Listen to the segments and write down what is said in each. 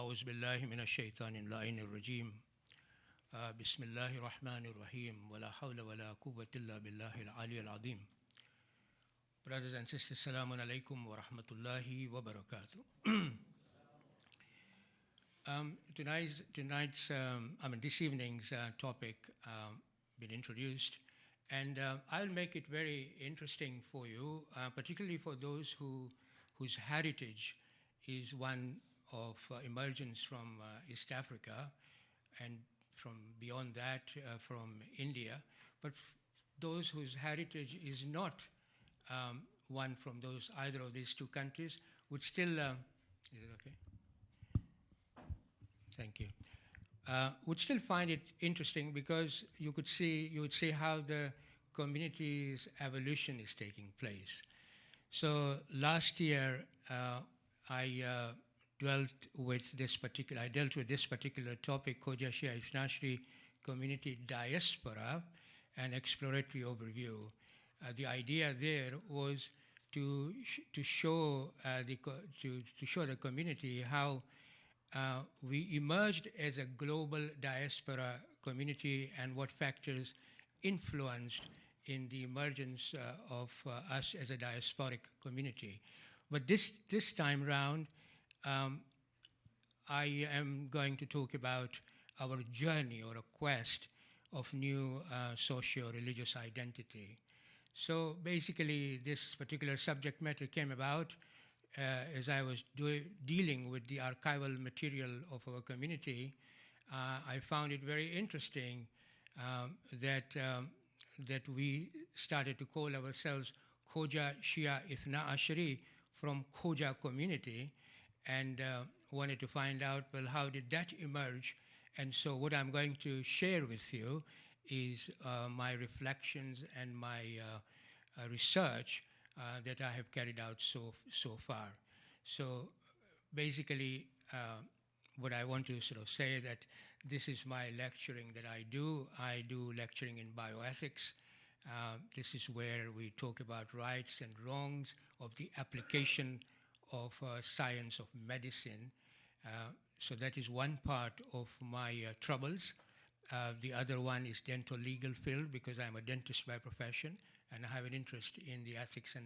أعوذ بالله من الشيطان اللعين الرجيم بسم الله الرحمن الرحيم ولا حول ولا قوة إلا بالله العلي العظيم. Brothers and sisters, Assalamu alaikum wa rahmatullahi wa barakatuh. This evening's topic been introduced, and I'll make it very interesting for you, particularly for those whose heritage is one of emergence from East Africa, and from beyond that from India, but those whose heritage is not one from either of these two countries would still, is it okay? Thank you. Would still find it interesting because you would see how the community's evolution is taking place. So last year, I dealt with this particular topic, Khoja Shia Ishnashri Community Diaspora, an exploratory overview. The idea there was to show the community how we emerged as a global diaspora community and what factors influenced in the emergence of us as a diasporic community. But this time round, I am going to talk about our journey or a quest of new socio-religious identity. So basically, this particular subject matter came about as I was dealing with the archival material of our community. I found it very interesting that we started to call ourselves Khoja Shia Ithna Ashari from Khoja community, and wanted to find out, well, how did that emerge? And so what I'm going to share with you is my reflections and my research that I have carried out so far. So basically, what I want to sort of say that this is my lecturing that I do. I do lecturing in bioethics. This is where we talk about rights and wrongs of the application of science of medicine. So that is one part of my troubles. The other one is dental legal field, because I'm a dentist by profession and I have an interest in the ethics and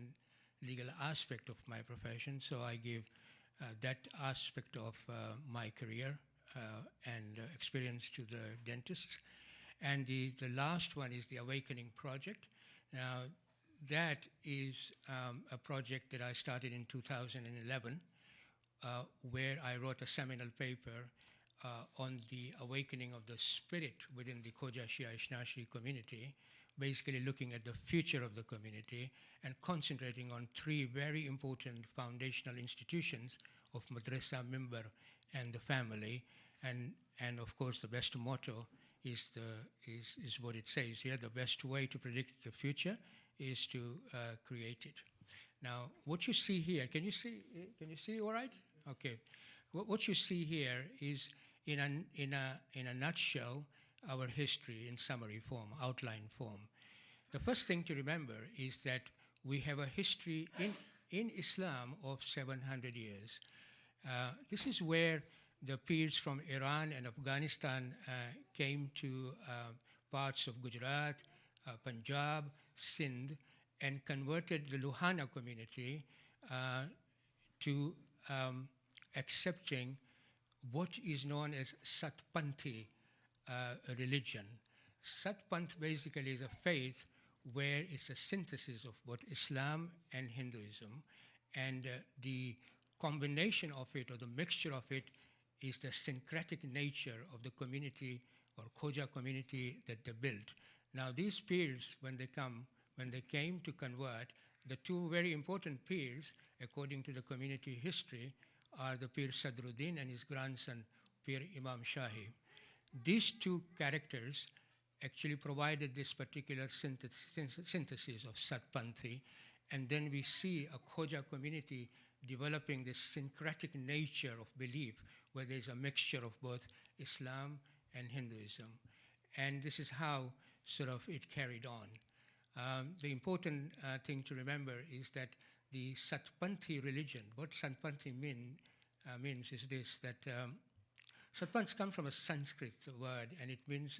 legal aspect of my profession. So I give that aspect of my career and experience to the dentists. And the last one is the Awakening Project. Now, that is a project that I started in 2011, where I wrote a seminal paper on the awakening of the spirit within the Khoja Shia Ishnashri community, basically looking at the future of the community and concentrating on three very important foundational institutions of Madrasa, Mimbar, and the family. And of course, the best motto is what it says here: the best way to predict the future is to create it. Now, what you see here, can you see all right? Okay. What you see here is, in a nutshell, our history in summary form, outline form. The first thing to remember is that we have a history in Islam of 700 years. This is where the peers from Iran and Afghanistan came to parts of Gujarat, Punjab, Sindh, and converted the Luhana community to accepting what is known as Satpanthi religion. Satpanth basically is a faith where it's a synthesis of both Islam and Hinduism, and the combination of it, or the mixture of it, is the syncretic nature of the community or Khoja community that they built. Now, these peers, when they came to convert, the two very important peers, according to the community history, are the Pir Sadruddin and his grandson, Pir Imam Shahi. These two characters actually provided this particular synthesis of Satpanthi, and then we see a Khoja community developing this syncretic nature of belief, where there's a mixture of both Islam and Hinduism. And this is how sort of it carried on. The important thing to remember is that the Satpanthi religion, what Satpanthi means is this, that Satpanth comes from a Sanskrit word, and it means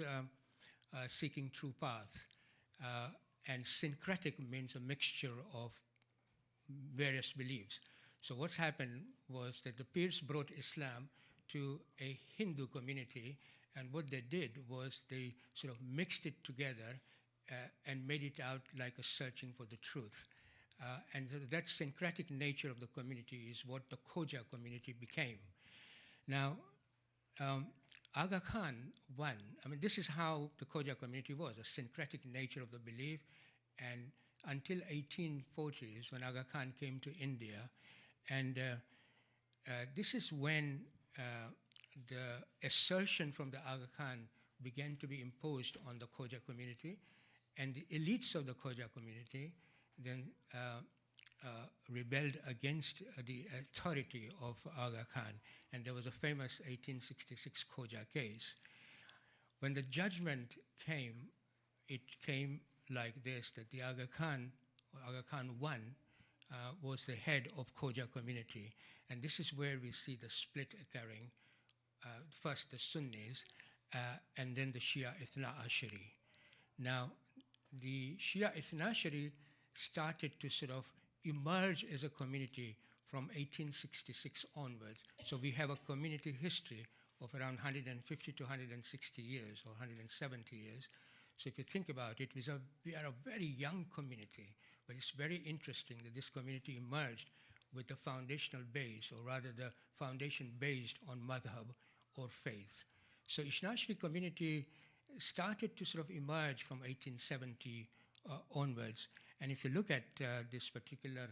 seeking true path. And syncretic means a mixture of various beliefs. So what's happened was that the Pirs brought Islam to a Hindu community, and what they did was they sort of mixed it together and made it out like a searching for the truth. And that syncretic nature of the community is what the Khoja community became. Now, Aga Khan won. I mean, this is how the Khoja community was, a syncretic nature of the belief. And until 1840s, when Aga Khan came to India, and this is when the assertion from the Aga Khan began to be imposed on the Khoja community, and the elites of the Khoja community then rebelled against the authority of Aga Khan. And there was a famous 1866 Khoja case. When the judgment came, it came like this, that the Aga Khan I, was the head of Khoja community. And this is where we see the split occurring. First the Sunnis, and then the Shia Ithna Ashari. Now, the Shia Ithna Ashari started to sort of emerge as a community from 1866 onwards. So we have a community history of around 150 to 160 years or 170 years. So if you think about it, we are a very young community, but it's very interesting that this community emerged with the foundational base, or rather the foundation based on madhab or faith. So Ishnashri community started to sort of emerge from 1870 onwards. And if you look at this particular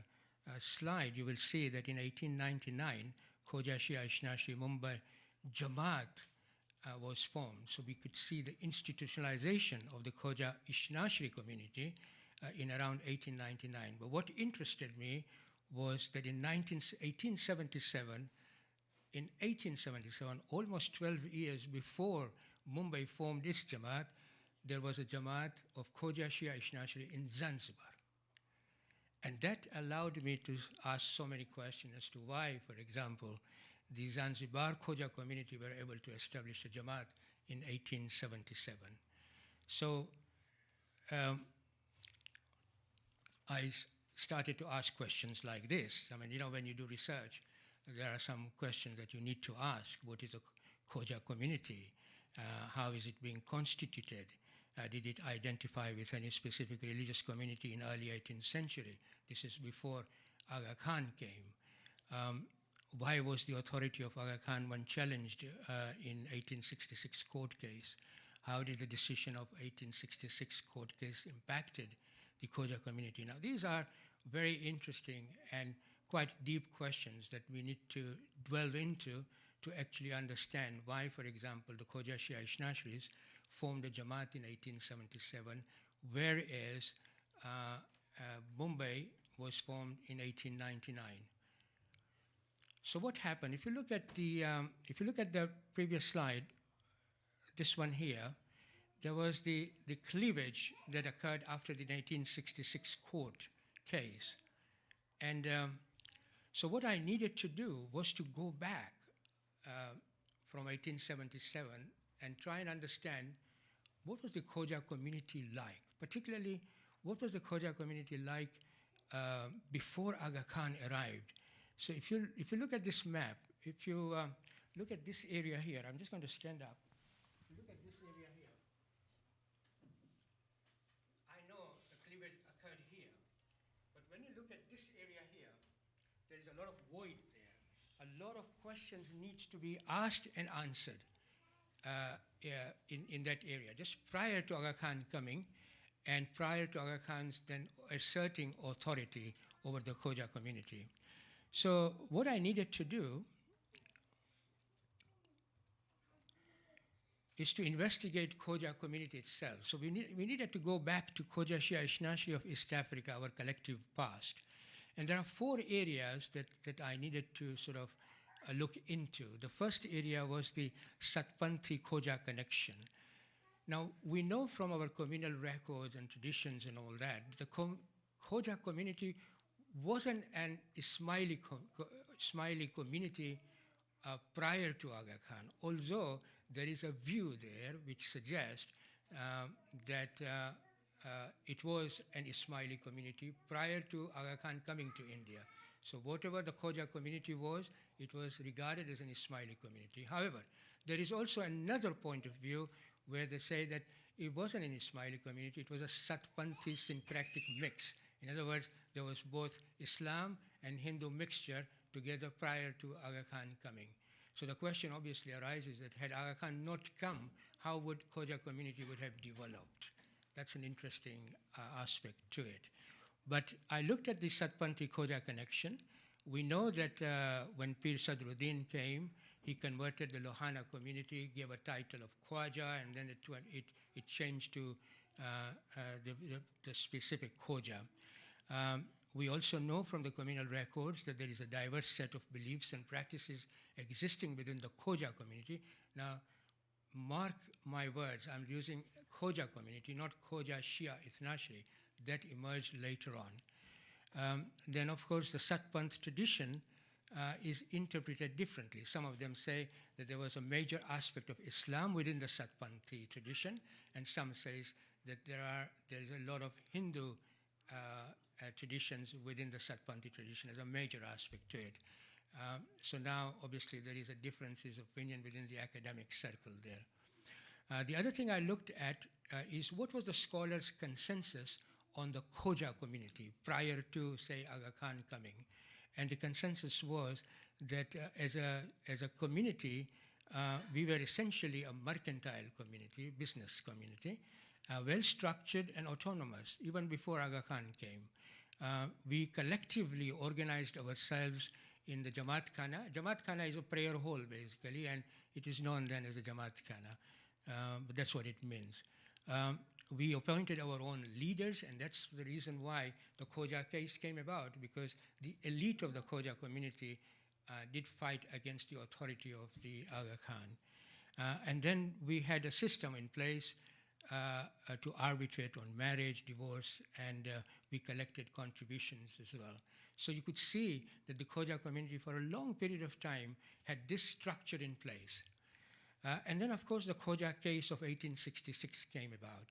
slide, you will see that in 1899, Khoja Shia Ishnashri Mumbai Jamaat was formed. So we could see the institutionalization of the Khoja Ishnashri community in around 1899. But what interested me was that in 1877, almost 12 years before Mumbai formed its Jamaat, there was a Jamaat of Khoja Shia Ishnashri in Zanzibar. And that allowed me to ask so many questions as to why, for example, the Zanzibar Khoja community were able to establish a Jamaat in 1877. So I started to ask questions like this. I mean, when you do research, there are some questions that you need to ask. What is a Khoja community? How is it being constituted? Did it identify with any specific religious community in early 18th century? This is before Aga Khan came. Why was the authority of Aga Khan when challenged in 1866 court case? How did the decision of 1866 court case impacted the Khoja community? Now, these are very interesting and quite deep questions that we need to delve into to actually understand why, for example, the Khoja Shia Ishnashris formed a Jamaat in 1877, whereas Mumbai was formed in 1899. So what happened? If you look at the previous slide, this one here, there was the cleavage that occurred after the 1966 court case, and so what I needed to do was to go back from 1877 and try and understand what was the Khoja community like, particularly what was the Khoja community like before Aga Khan arrived. So if you look at this map, if you look at this area here, I'm just going to stand up. Look at this area here. I know the cleavage occurred here, but when you look at this area here, there is a lot of void there. A lot of questions needs to be asked and answered in that area, just prior to Aga Khan coming and prior to Aga Khan's then asserting authority over the Khoja community. So what I needed to do is to investigate Khoja community itself. So we needed to go back to Khoja Shia Ishnashri of East Africa, our collective past. And there are 4 areas that I needed to sort of look into. The first area was the Satpanthi Khoja connection. Now, we know from our communal records and traditions and all that, the Khoja community wasn't an Ismaili community prior to Aga Khan, although there is a view there which suggests that it was an Ismaili community prior to Aga Khan coming to India. So whatever the Khoja community was, it was regarded as an Ismaili community. However, there is also another point of view where they say that it wasn't an Ismaili community, it was a Satpanthi syncretic mix. In other words, there was both Islam and Hindu mixture together prior to Aga Khan coming. So the question obviously arises that had Aga Khan not come, how would Khoja community would have developed? That's an interesting aspect to it. But I looked at the Satpanthi Khoja connection. We know that when Pir Sadruddin came, he converted the Lohana community, gave a title of Khwaja, and then it changed to the specific Khoja. We also know from the communal records that there is a diverse set of beliefs and practices existing within the Khoja community. Now, mark my words, I'm using Khoja community, not Khoja Shia Ithnashri, that emerged later on. Then, of course, the Satpanth tradition is interpreted differently. Some of them say that there was a major aspect of Islam within the Satpanthi tradition, and some say that there is a lot of Hindu traditions within the Satpanthi tradition as a major aspect to it. So now, obviously, there is a differences of opinion within the academic circle there. The other thing I looked at is what was the scholars' consensus on the Khoja community prior to, say, Aga Khan coming. And the consensus was that as a community, we were essentially a mercantile community, business community, well-structured and autonomous, even before Aga Khan came. We collectively organized ourselves in the Jamaat Khana. Jamaat Khana is a prayer hall, basically, and it is known then as a Jamaat Khana, but that's what it means. We appointed our own leaders, and that's the reason why the Khoja case came about, because the elite of the Khoja community did fight against the authority of the Aga Khan. And then we had a system in place to arbitrate on marriage, divorce, and we collected contributions as well. So you could see that the Khoja community for a long period of time had this structure in place. And then, of course, the Khoja case of 1866 came about.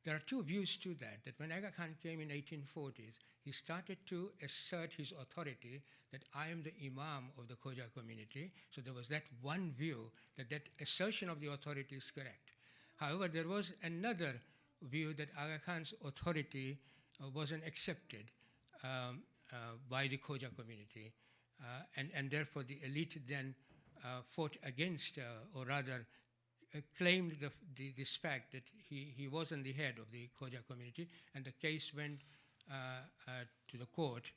There are two views to that when Aga Khan came in 1840s, he started to assert his authority that I am the Imam of the Khoja community. So there was that one view that assertion of the authority is correct. However, there was another view that Aga Khan's authority wasn't accepted by the Khoja community. And therefore, the elite then fought against, or rather, claimed this fact that he wasn't the head of the Khoja community, and the case went to the court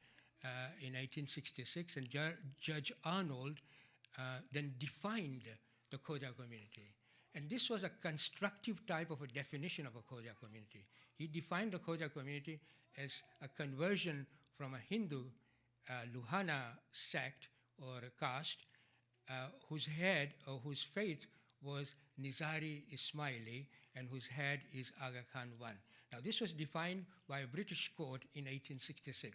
in 1866, and Judge Arnold then defined the Khoja community. And this was a constructive type of a definition of a Khoja community. He defined the Khoja community as a conversion from a Hindu Luhana sect or caste whose head or whose faith was Nizari Ismaili and whose head is Aga Khan I. Now, this was defined by a British court in 1866.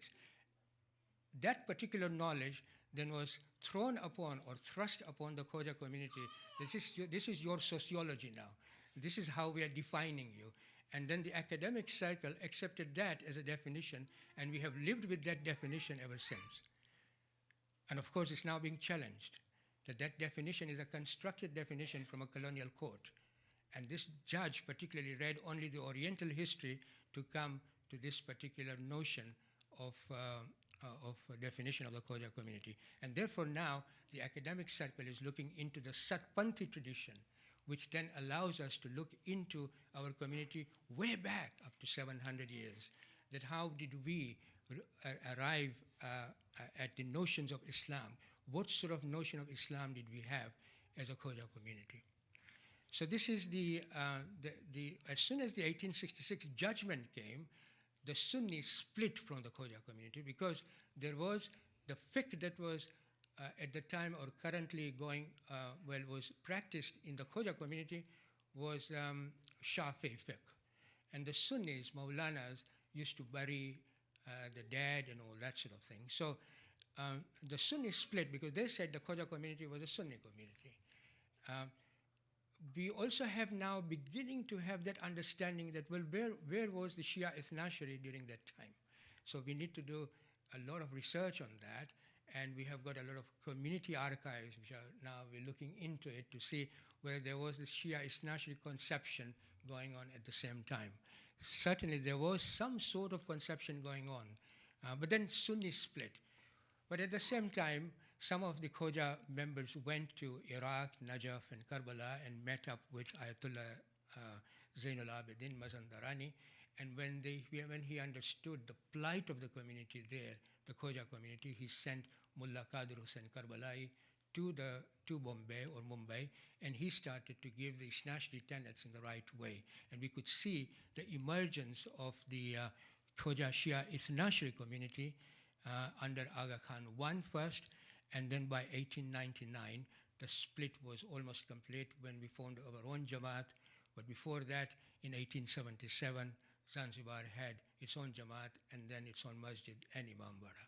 That particular knowledge then was thrown upon or thrust upon the Khoja community. This is your sociology now. This is how we are defining you. And then the academic circle accepted that as a definition, and we have lived with that definition ever since. And of course, it's now being challenged. That definition is a constructed definition from a colonial court. And this judge particularly read only the Oriental history to come to this particular notion of definition of the Khoja community. And therefore now the academic circle is looking into the Satpanthi tradition, which then allows us to look into our community way back up to 700 years. That how did we arrive at the notions of Islam? What sort of notion of Islam did we have as a Khoja community? So this is as soon as the 1866 judgment came, the Sunnis split from the Khoja community because there was the fiqh that was at the time or currently going, was practiced in the Khoja community was Shafi fiqh. And the Sunnis, Maulanas, used to bury the dead and all that sort of thing. So the Sunni split because they said the Khoja community was a Sunni community. We also have now beginning to have that understanding that, well, where was the Shia Ithnashari during that time? So we need to do a lot of research on that, and we have got a lot of community archives, which are now we're looking into it to see whether there was this Shia Ithnashari conception going on at the same time. Certainly there was some sort of conception going on, but then Sunni split. But at the same time, some of the Khoja members went to Iraq, Najaf, and Karbala and met up with Ayatollah Zainul Abidin Mazandarani. And when he understood the plight of the community there, the Khoja community, he sent Mullah Qadir Hussain Karbala'i to Bombay or Mumbai, and he started to give the Ithnashari tenets in the right way. And we could see the emergence of the Khoja Shia Ithnashari community under Aga Khan I first, and then by 1899, the split was almost complete when we formed our own Jamaat. But before that, in 1877, Zanzibar had its own Jamaat and then its own Masjid and Imambara.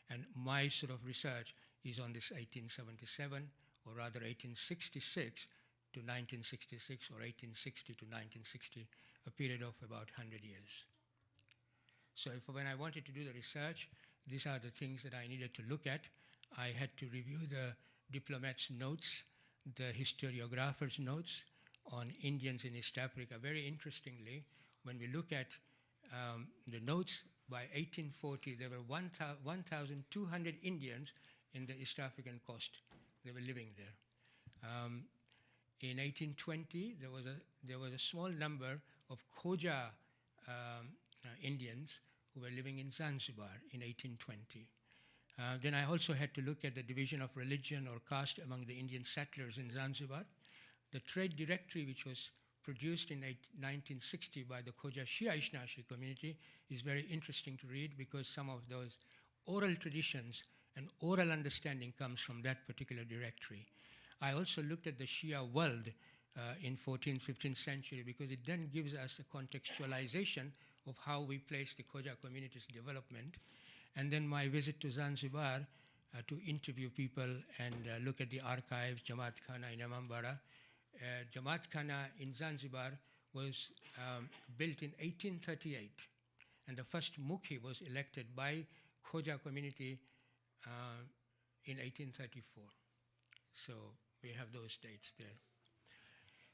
And my sort of research is on this 1877, or rather 1866 to 1966, or 1860 to 1960, a period of about 100 years. So when I wanted to do the research, these are the things that I needed to look at. I had to review the diplomats' notes, the historiographers' notes on Indians in East Africa. Very interestingly, when we look at the notes, by 1840, there were 1,200 Indians in the East African coast. They were living there. In 1820, there was a small number of Khoja Indians who were living in Zanzibar in 1820. Then I also had to look at the division of religion or caste among the Indian settlers in Zanzibar. The trade directory, which was produced in 1960 by the Khoja Shia Ithnashari community, is very interesting to read because some of those oral traditions and oral understanding comes from that particular directory. I also looked at the Shia world in 14th, 15th century because it then gives us a contextualization of how we place the Khoja community's development. And then my visit to Zanzibar to interview people and look at the archives, Jamaat Khana in Imambara. Jamaat Khana in Zanzibar was built in 1838, and the first Mukhi was elected by Khoja community in 1834. So we have those dates there.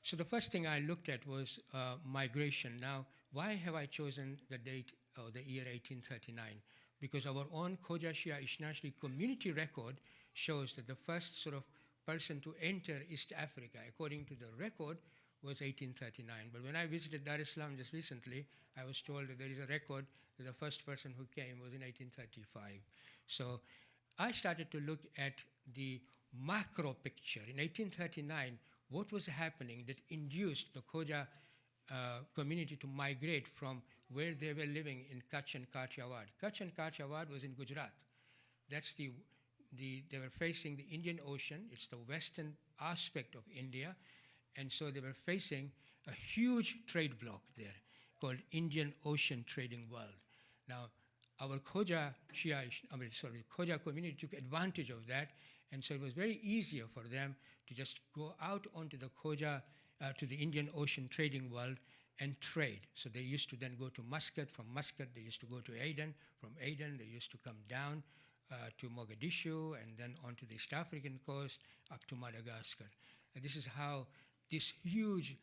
So the first thing I looked at was migration. Now, why have I chosen the date or the year 1839? Because our own Khoja Shia Ithnashari community record shows that the first sort of person to enter East Africa, according to the record, was 1839. But when I visited Dar es Salaam just recently, I was told that there is a record that the first person who came was in 1835. So I started to look at the macro picture. In 1839, what was happening that induced the Khoja community to migrate from where they were living in Kutch and Kathiawar. Kutch and Kathiawar was in Gujarat. That's they were facing the Indian Ocean. It's the western aspect of India. And so they were facing a huge trade block there called Indian Ocean Trading World. Now, our Khoja community took advantage of that. And so it was very easier for them to just go out onto the Khoja, to the Indian Ocean Trading World and trade. So they used to then go to Muscat. From Muscat, they used to go to Aden. From Aden, they used to come down to Mogadishu and then onto the East African coast up to Madagascar. And this is how this huge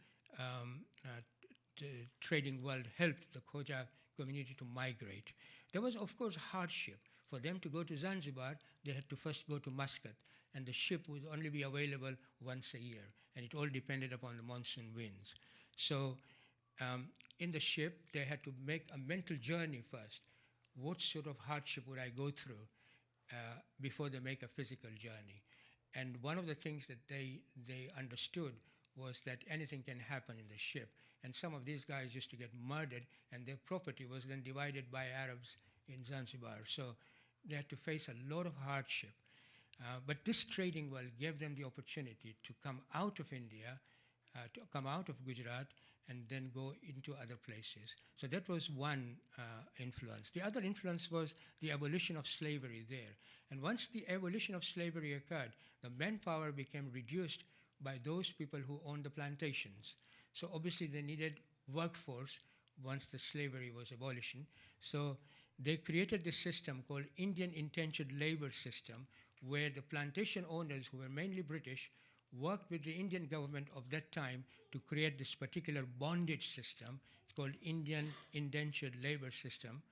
trading world helped the Khoja community to migrate. There was, of course, hardship. For them to go to Zanzibar, they had to first go to Muscat, and the ship would only be available once a year, and it all depended upon the monsoon winds. So in the ship, they had to make a mental journey first. What sort of hardship would I go through before they make a physical journey? And one of the things that they understood was that anything can happen in the ship. And some of these guys used to get murdered, and their property was then divided by Arabs in Zanzibar. So they had to face a lot of hardship. But this trading world gave them the opportunity to come out of India to come out of Gujarat and then go into other places. So that was one influence. The other influence was the abolition of slavery there. And once the abolition of slavery occurred, the manpower became reduced by those people who owned the plantations. So obviously they needed workforce once the slavery was abolished. So they created this system called Indian Indentured Labor System, where the plantation owners, who were mainly British, worked with the Indian government of that time to create this particular bondage system. It's called Indian Indentured Labor System.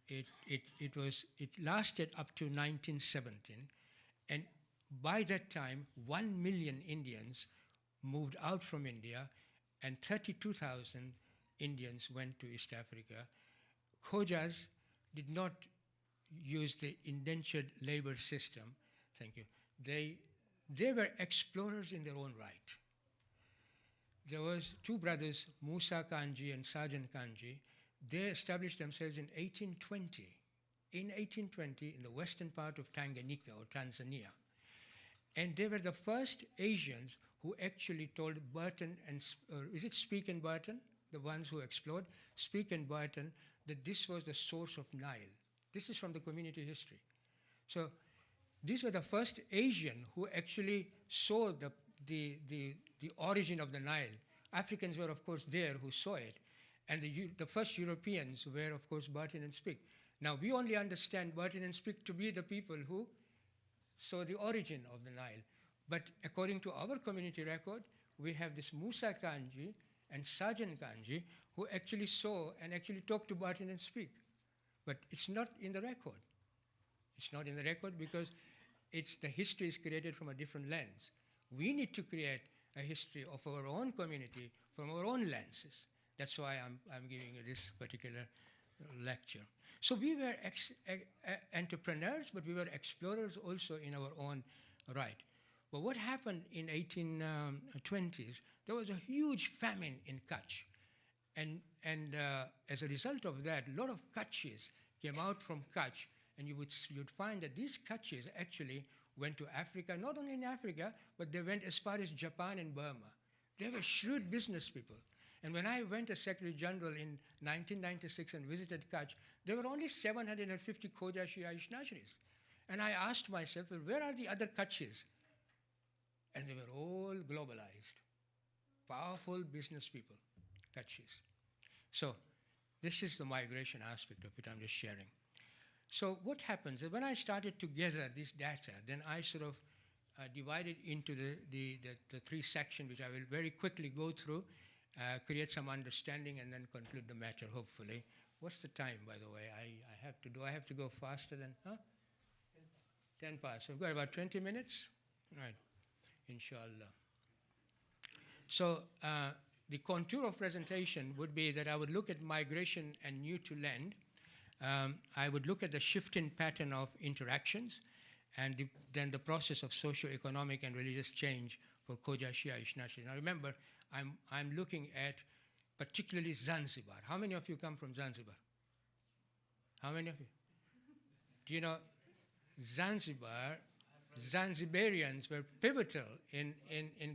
It lasted up to 1917, and by that time, 1 million Indians moved out from India, and 32,000 Indians went to East Africa. Khojas did not use the indentured labor system. Thank you. They were explorers in their own right. There was two brothers, Musa Kanji and Sajan Kanji. They established themselves in 1820. In 1820, in the western part of Tanganyika or Tanzania. And they were the first Asians who actually told Burton and, is it Speke and Burton? The ones who explored, Speke and Burton, that this was the source of Nile. This is from the community history. So these were the first Asian who actually saw the origin of the Nile. Africans were, of course, there who saw it. And the first Europeans were, of course, Burton and Speke. Now, we only understand Burton and Speke to be the people who saw the origin of the Nile. But according to our community record, we have this Musa Kanji and Sajan Kanji who actually saw and actually talked to Burton and Speke. But it's not in the record. It's not in the record because the history is created from a different lens. We need to create a history of our own community from our own lenses. That's why I'm giving you this particular lecture. So we were entrepreneurs, but we were explorers also in our own right. But what happened in 1820s, there was a huge famine in Kutch. And as a result of that, a lot of Kutchis came out from Kutch, and you'd find that these Kutchis actually went to Africa, not only in Africa, but they went as far as Japan and Burma. They were shrewd business people. And when I went as Secretary General in 1996 and visited Kutch, there were only 750 Khoja Shia Ishnasheris. And I asked myself, well, where are the other Kutchis? And they were all globalized, powerful business people, Kutchis. So this is the migration aspect of it I'm just sharing. So what happens is when I started to gather this data, then I sort of divided into the three sections, which I will very quickly go through, create some understanding, and then conclude the matter, hopefully. What's the time, by the way? Do I have to go faster than, 10 past. We've got about 20 minutes? Right, inshallah. So the contour of presentation would be that I would look at migration and new to land. I would look at the shifting pattern of interactions, and then the process of socio-economic and religious change for Khoja Shia Ishnasheris. Now remember, I'm looking at particularly Zanzibar. How many of you come from Zanzibar? How many of you? Do you know Zanzibarians were pivotal in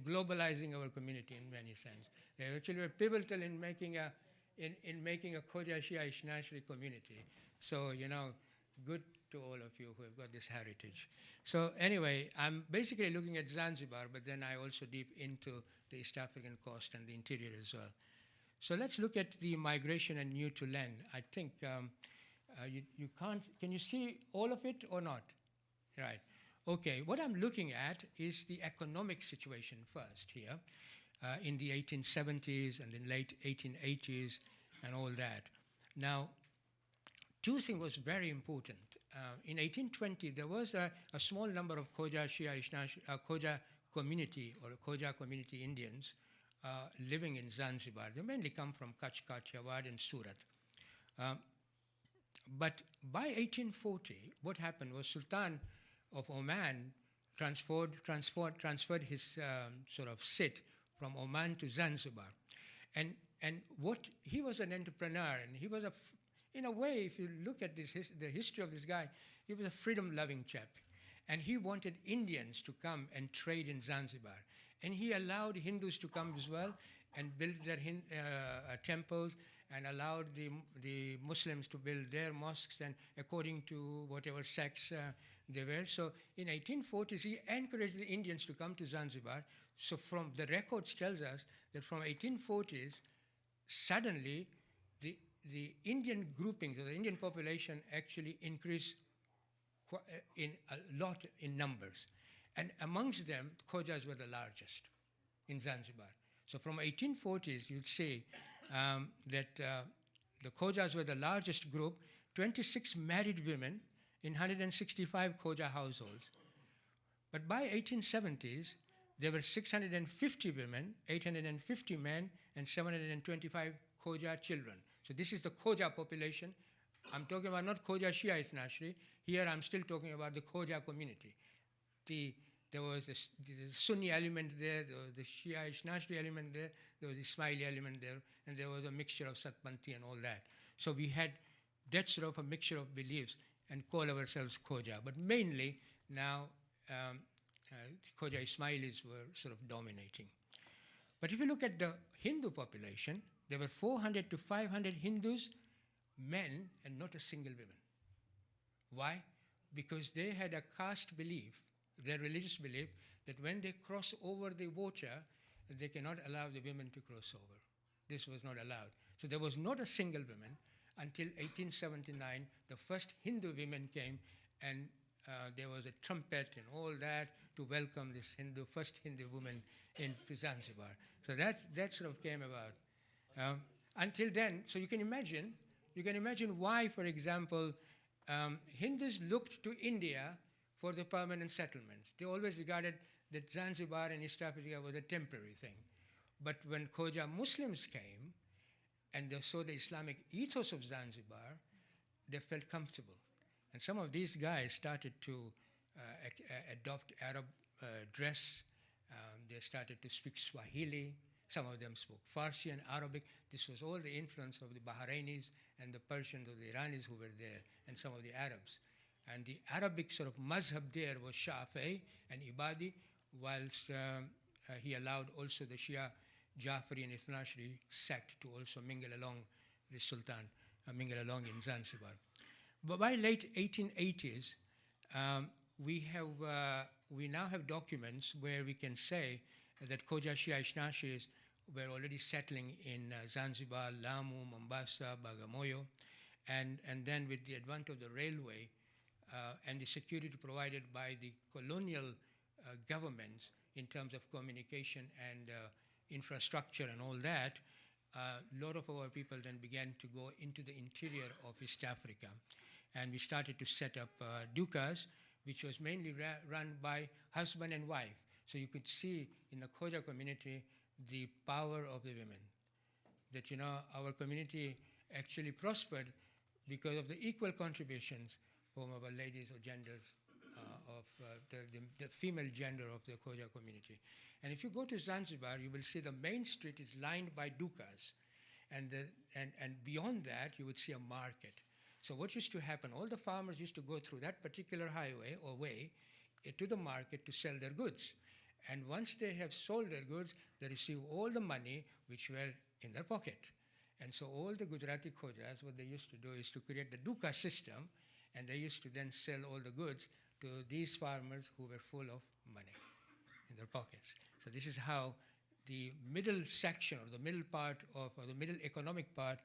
globalizing our community in many sense. They actually were pivotal in making a Khoja Shia Ishnasheri community. So, good to all of you who have got this heritage. So anyway, I'm basically looking at Zanzibar, but then I also deep into the East African coast and the interior as well. So let's look at the migration and new to land. I think you can't, can you see all of it or not? Right. Okay, what I'm looking at is the economic situation first here in the 1870s and in late 1880s and all that. Now, two things was very important. In 1820, there was a small number of Khoja Shia Khoja community or Khoja community Indians living in Zanzibar. They mainly come from Kutch, Kathiawar, and Surat. But by 1840, what happened was Sultan of Oman transferred his sort of sit from Oman to Zanzibar. And what he was an entrepreneur, and he was in a way, if you look at the history of this guy, he was a freedom-loving chap. And he wanted Indians to come and trade in Zanzibar. And he allowed Hindus to come as well and build their temples, and allowed the Muslims to build their mosques, and according to whatever sects they were. So in 1840s, he encouraged the Indians to come to Zanzibar. So from the records tells us that from 1840s, suddenly the Indian groupings, or the Indian population, actually increased in a lot in numbers. And amongst them, Khojas were the largest in Zanzibar. So from 1840s, you'd say that the Khojas were the largest group, 26 married women in 165 Khoja households. But by 1870s, there were 650 women, 850 men, and 725 Khoja children. So this is the Khoja population. I'm talking about not Khoja Shia Ithnashri. Here I'm still talking about the Khoja community. There was the Sunni element there, there was the Shia Ithnashri element there was the Ismaili element there, and there was a mixture of Satpanti and all that. So we had that sort of a mixture of beliefs and call ourselves Khoja. But mainly now Khoja Ismailis were sort of dominating. But if you look at the Hindu population, there were 400 to 500 Hindus, men, and not a single woman. Why? Because they had a caste belief, their religious belief, that when they cross over the water, they cannot allow the women to cross over. This was not allowed. So there was not a single woman until 1879. The first Hindu women came, and there was a trumpet and all that to welcome this first Hindu woman into Zanzibar. So that sort of came about. Until then, so you can imagine why, for example, Hindus looked to India for the permanent settlements. They always regarded that Zanzibar and East Africa was a temporary thing. But when Khoja Muslims came and they saw the Islamic ethos of Zanzibar, they felt comfortable. And some of these guys started to adopt Arab dress. They started to speak Swahili. Some of them spoke Farsi and Arabic. This was all the influence of the Bahrainis and the Persians or the Iranis who were there, and some of the Arabs. And the Arabic sort of mazhab there was Shafi'i and Ibadi, whilst he allowed also the Shia Jafari and Ithnashri sect to also mingle along the Sultan, mingle along in Zanzibar. But by late 1880s, we now have documents where we can say that Khoja Shia Ithnashris were already settling in Zanzibar, Lamu, Mombasa, Bagamoyo, and then with the advent of the railway and the security provided by the colonial governments in terms of communication and infrastructure and all that, a lot of our people then began to go into the interior of East Africa. And we started to set up dukas, which was mainly run by husband and wife. So you could see in the Khoja community the power of the women. That, our community actually prospered because of the equal contributions from our ladies or genders of the female gender of the Khoja community. And if you go to Zanzibar, you will see the main street is lined by dukas. And beyond that, you would see a market. So what used to happen, all the farmers used to go through that particular highway or way to the market to sell their goods. And once they have sold their goods, they receive all the money which were in their pocket. And so all the Gujarati Khojas, what they used to do is to create the duka system, and they used to then sell all the goods to these farmers who were full of money in their pockets. So this is how the middle section, or the middle part of, or the middle economic part,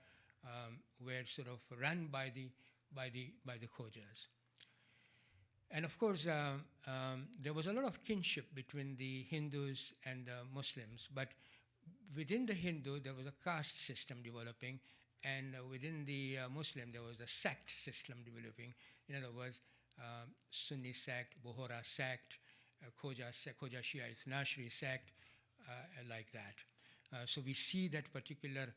were sort of run by the Khojas. And of course, there was a lot of kinship between the Hindus and the Muslims, but within the Hindu, there was a caste system developing, and within the Muslim, there was a sect system developing. In other words, Sunni sect, Bohra sect, Khoja Shia Ithnashri sect, like that. So we see that particular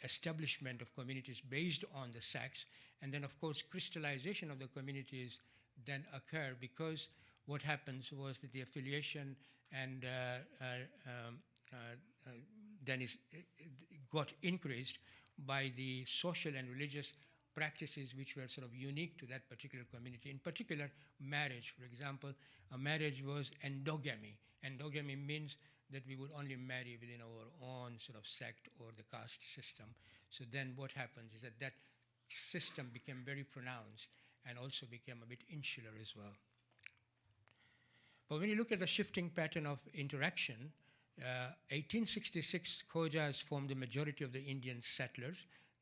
establishment of communities based on the sects, and then of course crystallization of the communities then occur, because what happens was that the affiliation and then got increased by the social and religious practices which were sort of unique to that particular community. In particular, marriage, for example, a marriage was endogamy. Endogamy means that we would only marry within our own sort of sect or the caste system. So then what happens is that that system became very pronounced and also became a bit insular as well. But when you look at the shifting pattern of interaction, 1866, Khojas formed the majority of the Indian settlers.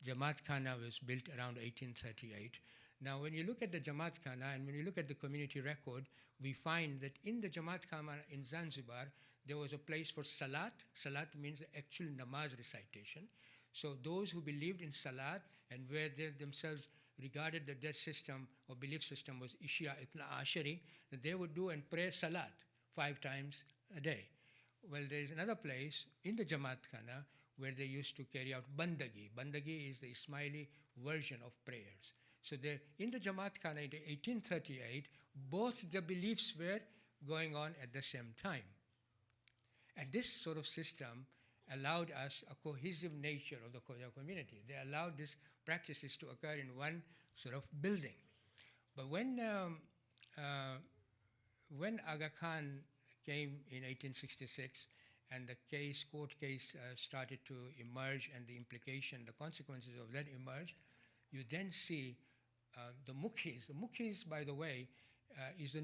Jamaat Khana was built around 1838. Now, when you look at the Jamaat Khana and when you look at the community record, we find that in the Jamaat Khana in Zanzibar, there was a place for Salat. Salat means the actual namaz recitation. So those who believed in Salat and where they themselves regarded that their system or belief system was Ishya Ithna Ashari, that they would do and pray Salat 5 times a day. Well, there is another place in the Jamaat Khana where they used to carry out Bandagi. Bandagi is the Ismaili version of prayers. So in the Jamaat Khana in 1838, both the beliefs were going on at the same time. And this sort of system allowed us a cohesive nature of the Khoja community. They allowed these practices to occur in one sort of building. But when Aga Khan came in 1866 and the court case started to emerge and the implication, the consequences of that emerged, you then see the mukhis. The mukhis, by the way, is a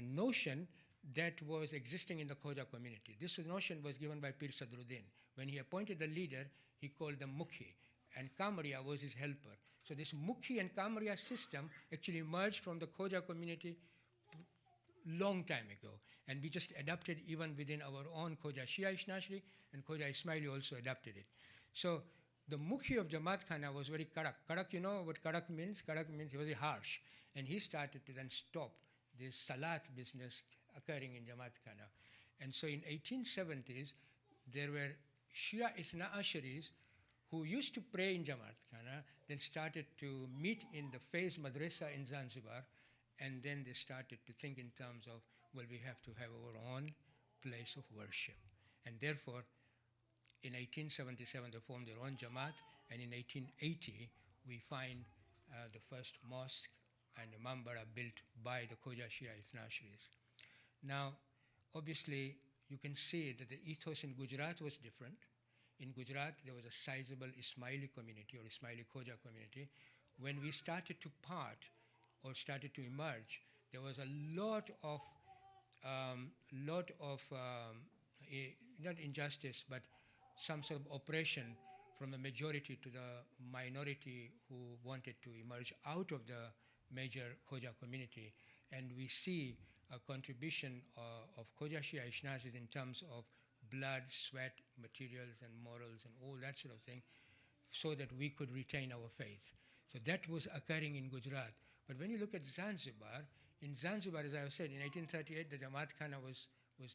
notion that was existing in the Khoja community. This notion was given by Pir Sadruddin. When he appointed the leader, he called them Mukhi, and Kamriya was his helper. So this Mukhi and Kamriya system actually emerged from the Khoja community long time ago, and we just adapted even within our own Khoja Shia Ishnashri, and Khoja Ismaili also adapted it. So the Mukhi of Jamaat Khana was very karak. Karak, you know what karak means? Karak means he was very harsh, and he started to then stop this Salat business occurring in Jamaat Khana. And so in 1870s, there were Shia Ithna Asharis who used to pray in Jamaat Khana, then started to meet in the Faiz Madrasa in Zanzibar, and then they started to think in terms of, well, we have to have our own place of worship. And therefore, in 1877, they formed their own Jamaat, and in 1880, we find the first mosque and a mambara built by the Khoja Shia Ithna Asharis. Now, obviously, you can see that the ethos in Gujarat was different. In Gujarat, there was a sizable Ismaili community or Ismaili Khoja community. When we started to part or started to emerge, there was a lot of not injustice, but some sort of oppression from the majority to the minority who wanted to emerge out of the major Khoja community. And we see a contribution of Khoja Shia Ishnashis in terms of blood, sweat, materials, and morals, and all that sort of thing, so that we could retain our faith. So that was occurring in Gujarat. But when you look at Zanzibar, in Zanzibar, as I said, in 1838, the Jamaat Khana was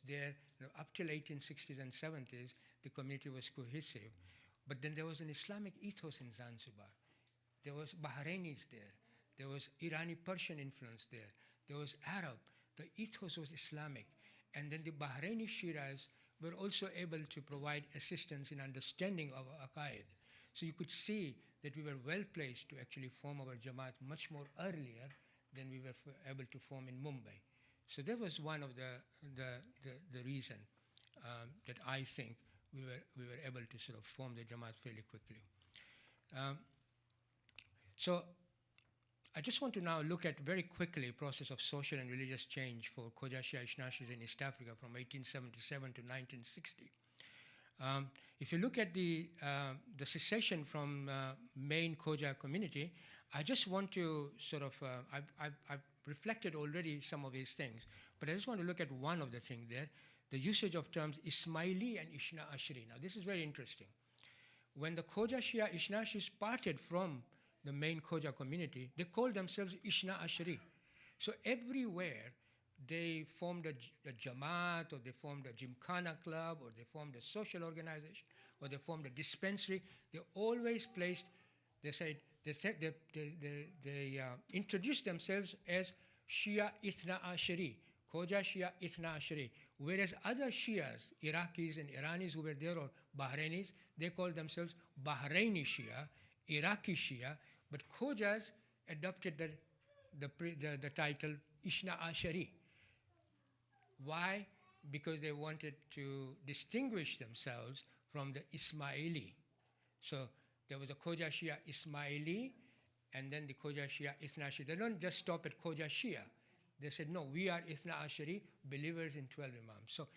there. You know, up till 1860s and 70s, the community was cohesive. But then there was an Islamic ethos in Zanzibar. There was Bahrainis there. There was Irani Persian influence there. There was Arab. The ethos was Islamic. And then the Bahraini Shiraz were also able to provide assistance in understanding of Aqaid. So you could see that we were well placed to actually form our Jamaat much more earlier than we were able to form in Mumbai. So that was one of the reason that I think we were able to sort of form the Jamaat fairly quickly. So I just want to now look at very quickly the process of social and religious change for Khoja Shia Ishnashis in East Africa from 1877 to 1960. If you look at the secession from main Khoja community, I just want to sort of, I've reflected already some of these things, but I just want to look at one of the things there, the usage of terms Ismaili and Ishna Ashri. Now this is very interesting. When the Khoja Shia Ishnashis parted from the main Khoja community, they called themselves Ishna Ashri. So everywhere they formed a Jamaat, or they formed a Gymkhana club, or they formed a social organization, or they formed a dispensary. They always placed, they introduced themselves as Shia Ithna Ashari, Khoja Shia Ithna Ashari. Whereas other Shias, Iraqis and Iranis who were there, or Bahrainis, they called themselves Bahraini Shia, Iraqi Shia, but Khojas adopted the title Ishna Ashari. Why? Because they wanted to distinguish themselves from the Ismaili. So there was a Khoja Shia Ismaili, and then the Khoja Shia Ithna Ashari. They don't just stop at Khoja Shia. They said, no, we are Ithna Ashari, believers in 12 Imams. So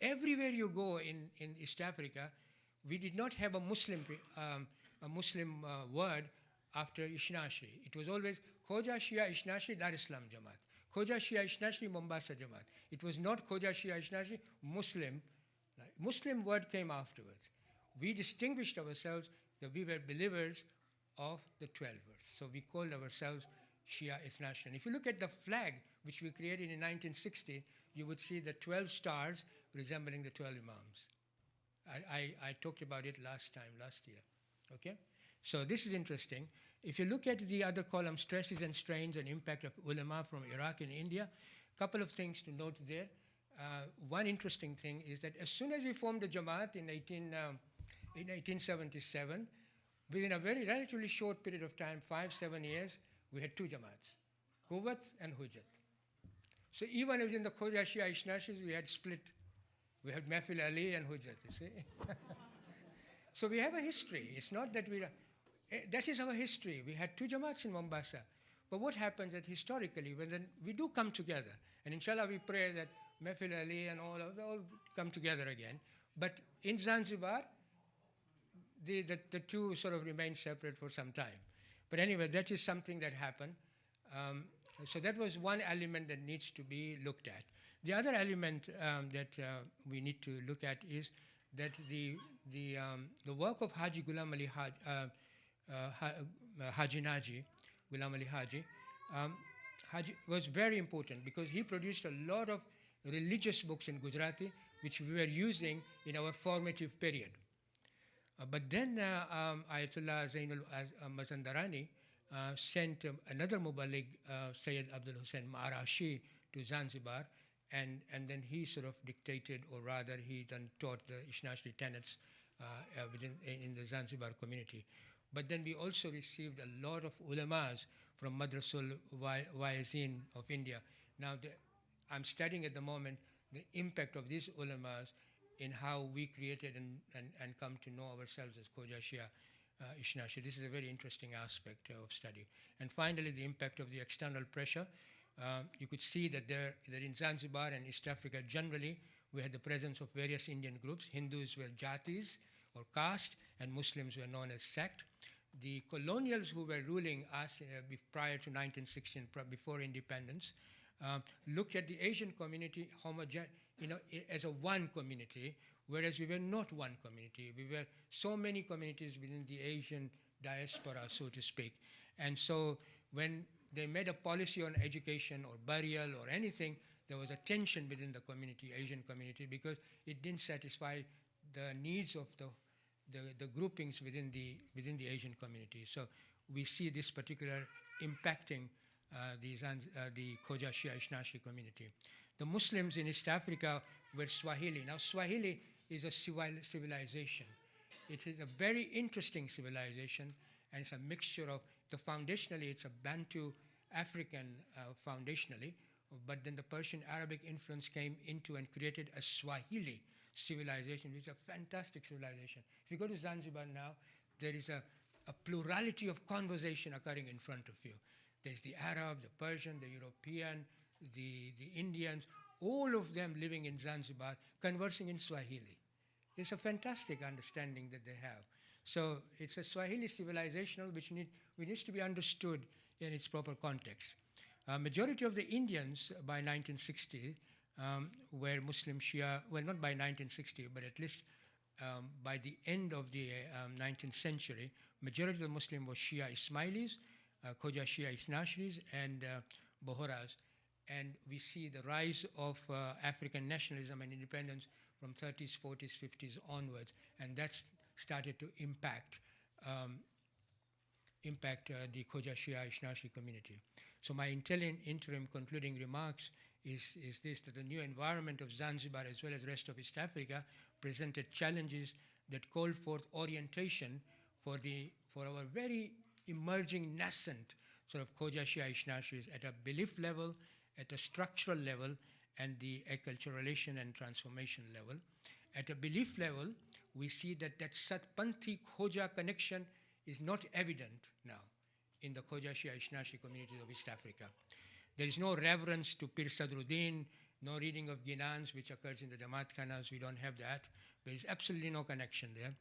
everywhere you go in East Africa, we did not have a Muslim word after Ithna Ashari. It was always Khoja Shia Ithna Ashari, Dar Islam Jamaat. Khoja Shia Ithna Ashari, Mombasa Jamaat. It was not Khoja Shia Ithna Ashari, Muslim. Muslim word came afterwards. We distinguished ourselves that we were believers of the 12ers. So we called ourselves Shia Ithna Ashari. If you look at the flag, which we created in 1960, you would see the 12 stars resembling the 12 Imams. I talked about it last year. Okay? So this is interesting. If you look at the other column, stresses and strains and impact of ulama from Iraq and India, a couple of things to note there. One interesting thing is that as soon as we formed the Jamaat in 1877, within a very relatively short period of time, 5-7 years, we had two Jamaats, Quwwat and Hujjat. So even within the Khoja Shia Ishnashis, we had split. We had Mahfil Ali and Hujjat, you see. So we have a history. It's not that that is our history. We had two Jamaats in Mombasa. But what happens that historically, when we do come together, and inshallah we pray that Mahfil Ali and all come together again. But in Zanzibar, the two sort of remain separate for some time. But anyway, that is something that happened. So that was one element that needs to be looked at. The other element that we need to look at is that the work of Haji Ghulam Ali Haji Naji, Ghulam Ali Haji, was very important because he produced a lot of religious books in Gujarati, which we were using in our formative period. But then Ayatollah Zainul Mazandarani sent another Mubalig, Sayyid Abdul Hussain Ma'arashi, to Zanzibar, and then he sort of dictated, or rather he then taught the Ishnashri tenets in the Zanzibar community. But then we also received a lot of ulamas from Madrasul Wa'izin of India. Now I'm studying at the moment the impact of these ulamas in how we created and come to know ourselves as Khoja Shia Ishnashri. This is a very interesting aspect of study. And finally, the impact of the external pressure. You could see that in Zanzibar and East Africa generally, we had the presence of various Indian groups. Hindus were jatis or caste, and Muslims were known as sect. The colonials who were ruling us prior to 1916, before independence, looked at the Asian community as a one community, whereas we were not one community. We were so many communities within the Asian diaspora, so to speak. And so when they made a policy on education or burial or anything, there was a tension within the community, Asian community, because it didn't satisfy the needs of the groupings within the Asian community. So we see this particular impacting the Khoja Shia Ishnashri community. The Muslims in East Africa were Swahili. Now Swahili is a civilization. It is a very interesting civilization, and it's a mixture of, foundationally it's a Bantu African foundationally, but then the Persian Arabic influence came into and created a Swahili civilization, which is a fantastic civilization. If you go to Zanzibar now, there is a plurality of conversation occurring in front of you. There's the Arab, the Persian, the European, the Indians, all of them living in Zanzibar, conversing in Swahili. It's a fantastic understanding that they have. So it's a Swahili civilizational which needs to be understood in its proper context. Majority of the Indians by 1960 were Muslim Shia, well, not by 1960, but at least by the end of the 19th century, majority of the Muslim was Shia Ismailis, Khoja Shia Isnashris, and Bohoras. And we see the rise of African nationalism and independence from 30s, 40s, 50s onwards, and that's started to impact the Khoja Shia Ishnashri community. So my interim concluding remarks is this, that the new environment of Zanzibar as well as the rest of East Africa presented challenges that called forth orientation for our very emerging nascent sort of Khoja Shia Ishnashris at a belief level, at a structural level, and the acculturation and transformation level. At a belief level, we see that Satpanthi Khoja connection is not evident now in the Khoja Shia Ishnasi communities of East Africa. There is no reverence to Pir Sadruddin, no reading of Ginans, which occurs in the Jamaat Khanas. We don't have that. There is absolutely no connection there.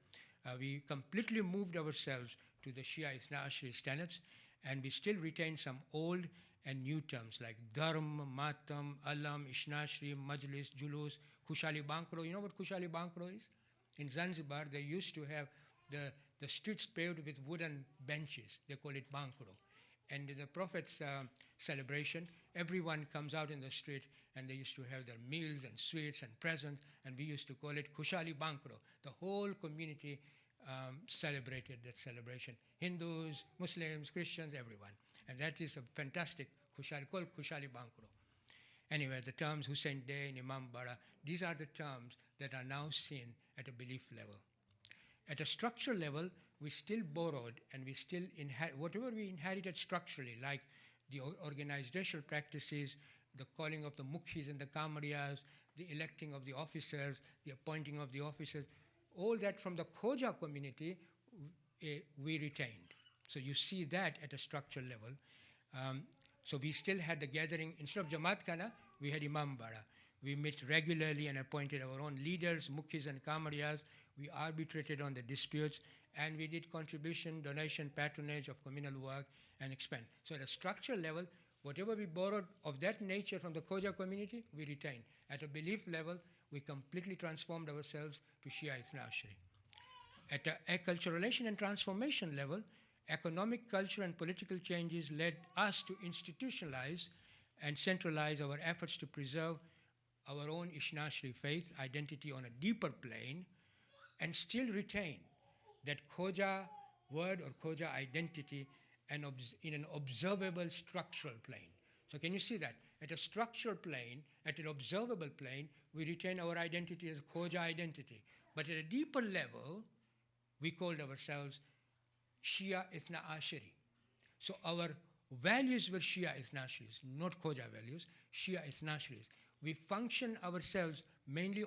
We completely moved ourselves to the Shia Ithna Ashri tenets, and we still retain some old and new terms like Dharm, Matam, Alam, Ishnashri, Majlis, Julus, Kushali Bankro. You know what Kushali Bankro is? In Zanzibar, they used to have the streets paved with wooden benches. They call it Bankro. And in the Prophet's celebration, everyone comes out in the street and they used to have their meals and sweets and presents, and we used to call it Kushali Bankro. The whole community celebrated that celebration. Hindus, Muslims, Christians, everyone. And that is a fantastic Kushali, called Kushali Bankro. Anyway, the terms Hussein Day and Imam Bara, these are the terms that are now seen at a belief level. At a structural level, we still borrowed and we still whatever we inherited structurally, like the organizational practices, the calling of the mukhis and the kamariyas, the electing of the officers, the appointing of the officers, all that from the Khoja community we retained. So you see that at a structural level. So we still had the gathering. Instead of Jamaat Khana, we had Imam Bara. We met regularly and appointed our own leaders, mukhis and kamariyas. We arbitrated on the disputes, and we did contribution, donation, patronage of communal work, and expand. So at a structural level, whatever we borrowed of that nature from the Khoja community, we retained. At a belief level, we completely transformed ourselves to Shia Ithna Ashri. At a acculturation and transformation level, economic, cultural, and political changes led us to institutionalize and centralize our efforts to preserve our own Ishnashri faith identity on a deeper plane and still retain that Khoja word or Khoja identity in an observable structural plane. So can you see that? At a structural plane, at an observable plane, we retain our identity as Khoja identity. But at a deeper level, we called ourselves Shia Ithna Ashari. So our values were Shia Ithna Ashris, not Khoja values, Shia Ithna Ashris. We function ourselves mainly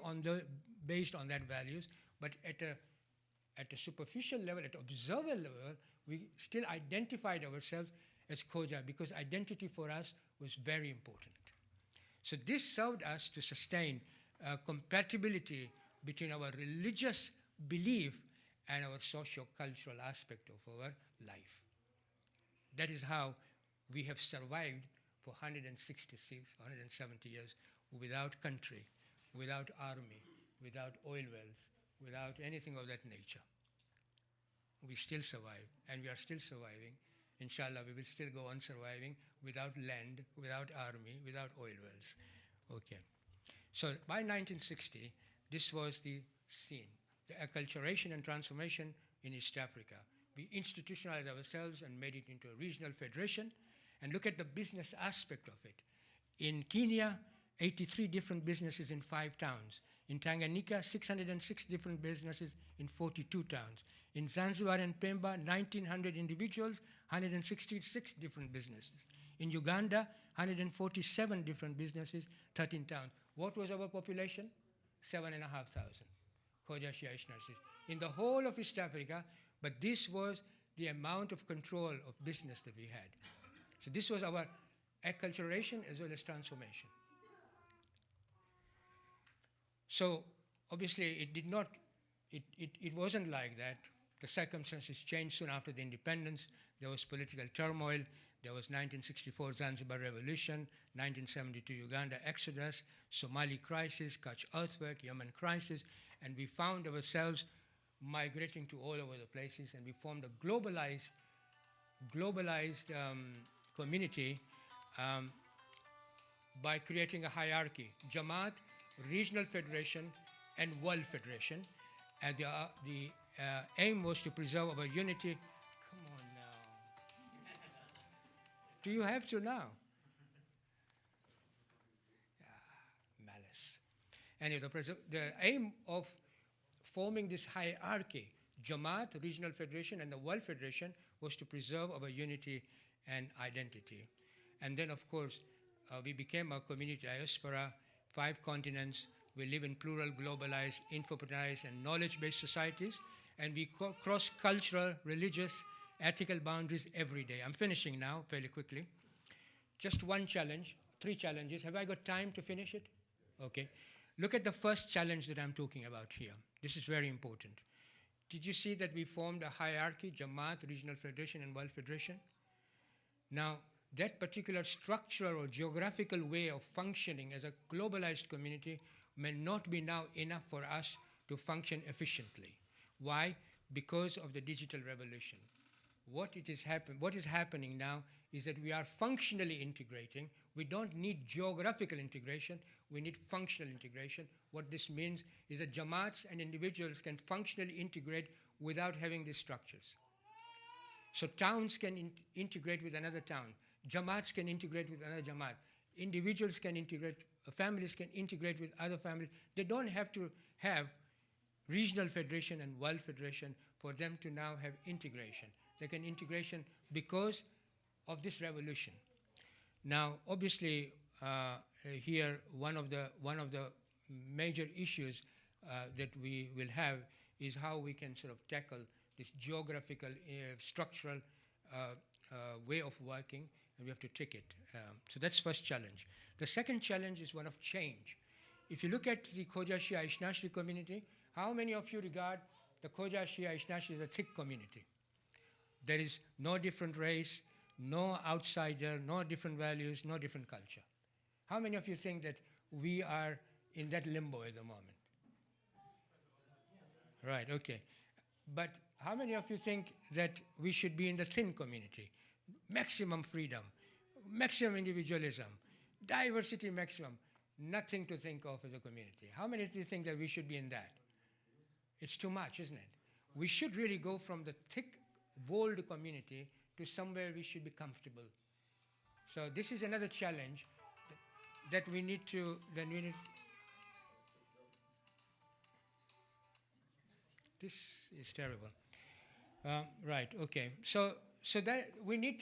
based on that values, but at a superficial level, at observer level, we still identified ourselves as Khoja because identity for us was very important. So this served us to sustain compatibility between our religious belief and our socio-cultural aspect of our life. That is how we have survived for 166, 170 years without country, without army, without oil wells, without anything of that nature. We still survive, and we are still surviving. Inshallah, we will still go on surviving without land, without army, without oil wells. Okay. So by 1960, this was the scene, the acculturation and transformation in East Africa. We institutionalized ourselves and made it into a regional federation. And look at the business aspect of it. In Kenya, 83 different businesses in 5 towns. In Tanganyika, 606 different businesses in 42 towns. In Zanzibar and Pemba, 1,900 individuals, 166 different businesses. In Uganda, 147 different businesses, 13 towns. What was our population? 7,500 Khoja Shia Ishnasi in the whole of East Africa, but this was the amount of control of business that we had. So this was our acculturation as well as transformation. So obviously it wasn't like that. The circumstances changed soon after the independence. There was political turmoil. There was 1964 Zanzibar Revolution, 1972 Uganda Exodus, Somali crisis, Kutch earthquake, Yemen crisis, and we found ourselves migrating to all over the places, and we formed a globalized community by creating a hierarchy: Jamaat, Regional Federation, and World Federation. And the aim was to preserve our unity. Come on now. Do you have to now? Malice. Anyway, the aim of forming this hierarchy, Jamaat, Regional Federation, and the World Federation, was to preserve our unity and identity. And then, of course, we became a community diaspora. 5 continents. We live in plural, globalized, infoprenized, and knowledge-based societies, and we cross cultural, religious, ethical boundaries every day. I'm finishing now, fairly quickly. Just one challenge, 3 challenges. Have I got time to finish it? Okay. Look at the first challenge that I'm talking about here. This is very important. Did you see that we formed a hierarchy, Jamaat, Regional Federation, and World Federation? Now, that particular structural or geographical way of functioning as a globalized community may not be now enough for us to function efficiently. Why? Because of the digital revolution. What is happening now is that we are functionally integrating. We don't need geographical integration, we need functional integration. What this means is that Jamaats and individuals can functionally integrate without having these structures. So towns can integrate with another town. Jamaats can integrate with another Jamaat. Individuals can integrate, families can integrate with other families. They don't have to have regional federation and world federation for them to now have integration. They can integration because of this revolution. Now, obviously, here one of the major issues that we will have is how we can sort of tackle this geographical, structural way of working, and we have to take it. So that's first challenge. The second challenge is one of change. If you look at the Khoja Shia Ishnashri community, how many of you regard the Khoja Shia Ishnashri as a thick community? There is no different race, no outsider, no different values, no different culture. How many of you think that we are in that limbo at the moment? Right, okay. But how many of you think that we should be in the thin community? Maximum freedom, maximum individualism, diversity maximum, nothing to think of as a community. How many of you think that we should be in that? It's too much, isn't it? We should really go from the thick, bold community to somewhere we should be comfortable. So this is another challenge that we need to, this is terrible. Right, okay. So that we need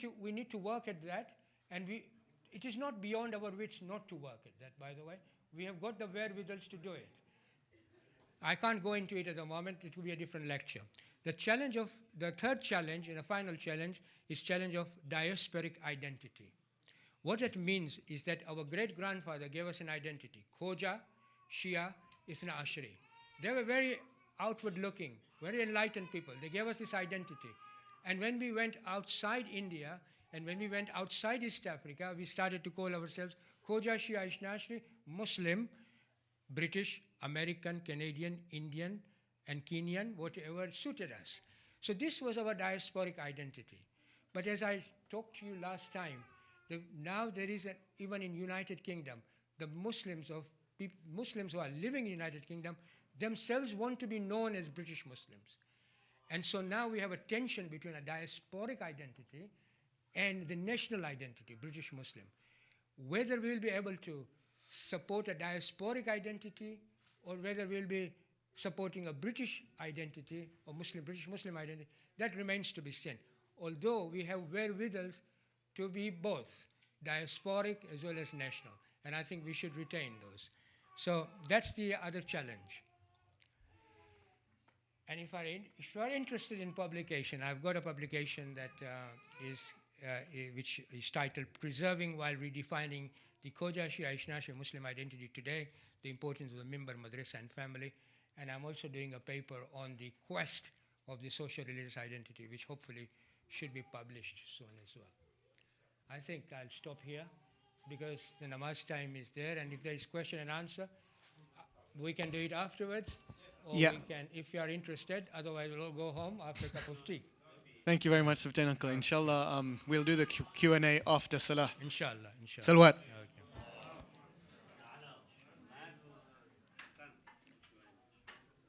to work at that, and it is not beyond our wits not to work at that, by the way. We have got the wherewithals to do it. I can't go into it at the moment, it will be a different lecture. The third challenge and a final challenge is challenge of diasporic identity. What that means is that our great-grandfather gave us an identity, Khoja, Shia, Ithna Ashri. They were very outward-looking, very enlightened people. They gave us this identity. And when we went outside India, and when we went outside East Africa, we started to call ourselves Khoja Shia Ishnashri, Muslim, British, American, Canadian, Indian, and Kenyan, whatever suited us. So this was our diasporic identity. But as I talked to you last time, now there is, even in United Kingdom, the Muslims who are living in United Kingdom themselves want to be known as British Muslims. And so now we have a tension between a diasporic identity and the national identity, British Muslim. Whether we'll be able to support a diasporic identity or whether we'll be supporting a British identity or British Muslim identity, that remains to be seen. Although we have wherewithals to be both diasporic as well as national, and I think we should retain those. So that's the other challenge. And if you are interested in publication, I've got a publication that which is titled Preserving While Redefining the Khoja Shia Ishnashri Muslim Identity Today, the Importance of the Mimbar, Madrasa and Family. And I'm also doing a paper on the quest of the social religious identity, which hopefully should be published soon as well. I think I'll stop here because the namaz time is there, and if there is question and answer, we can do it afterwards, or we can, if you are interested, otherwise we'll all go home after a cup of tea. Thank you very much, Sibtain uncle. Inshallah, we'll do the Q&A after Salah. Inshallah. Salawat.